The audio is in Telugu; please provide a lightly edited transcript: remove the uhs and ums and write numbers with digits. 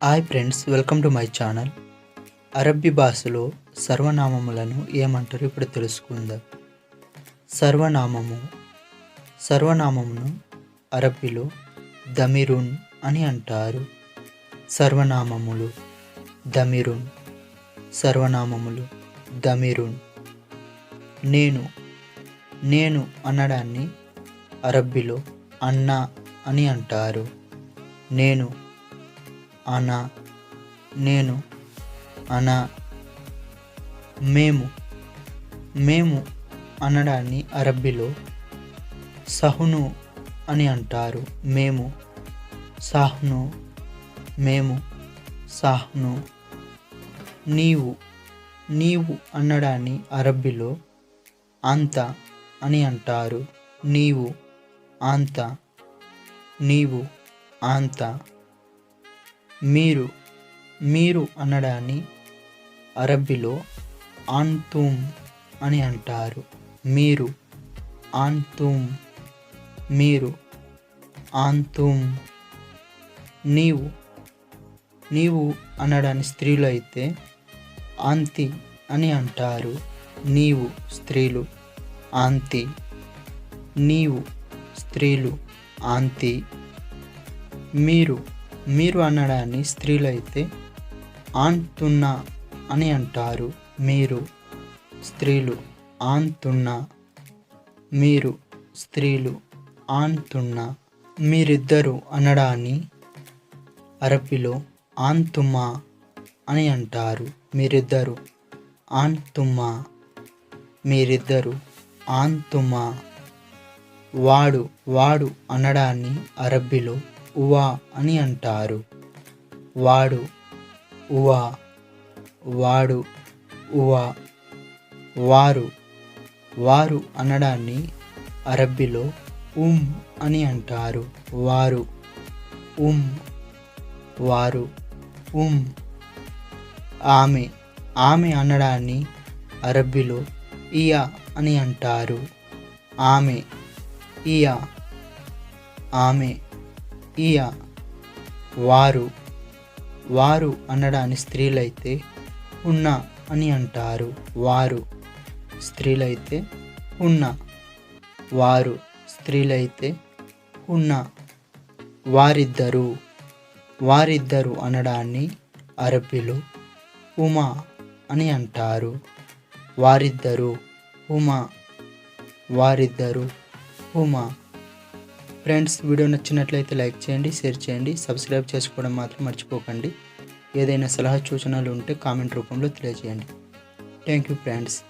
Hi friends, welcome to my channel. అరబ్బీ భాషలో సర్వనామములను ఏమంటారు ఇప్పుడు తెలుసుకుందాం. సర్వనామమును అరబ్బీలో దమిరున్ అని అంటారు. సర్వనామములు దమిరున్. నేను అనడాన్ని అరబ్బీలో అన్నా అని అంటారు. నేను అనా. మేము అనడాన్ని అరబ్బీలో సహ్ను అని అంటారు. మేము సాహ్ను. నీవు అనడాన్ని అరబ్బీలో అంత అని అంటారు. నీవు అంత. మీరు అనడాన్ని అరబ్బీలో అంతుమ్ అని అంటారు. మీరు అంతుమ్. నీవు అనడాన్ని స్త్రీలు అయితే అంతి అని అంటారు. నీవు స్త్రీలు అంతి. నీవు స్త్రీలు అంతి. మీరు అనడాన్ని స్త్రీలు అయితే ఆంతున్నా అని అంటారు. మీరు స్త్రీలు ఆంతున్నా. మీరు స్త్రీలు ఆంతున్నా. మీరిద్దరు అనడాన్ని అరబ్బీలో ఆంతుమా అని అంటారు. మీరిద్దరు ఆంతుమా. వాడు అనడాన్ని అరబ్బీలో ఉవా అని అంటారు. వాడు ఉవా. వారు అనడాన్ని అరబ్బీలో అని అంటారు. వారు ఆమె అనడాన్ని అరబ్బీలో ఇయా అని అంటారు. ఇయా. వారు అనడాన్ని స్త్రీలైతే ఉన్నా అని అంటారు. వారు స్త్రీలైతే ఉన్నా. వారు స్త్రీలైతే ఉన్నా. వారిద్దరు అనడాన్ని అరబ్బీలో ఉమా అని అంటారు. వారిద్దరు ఉమా. ఫ్రెండ్స్, వీడియో నచ్చినట్లయితే లైక్ చేయండి, షేర్ చేయండి, సబ్స్క్రైబ్ చేసుకోవడం మాత్రం మర్చిపోకండి. ఏదైనా సలహా సూచనలు ఉంటే కామెంట్ రూపంలో తెలియజేయండి. Thank you friends.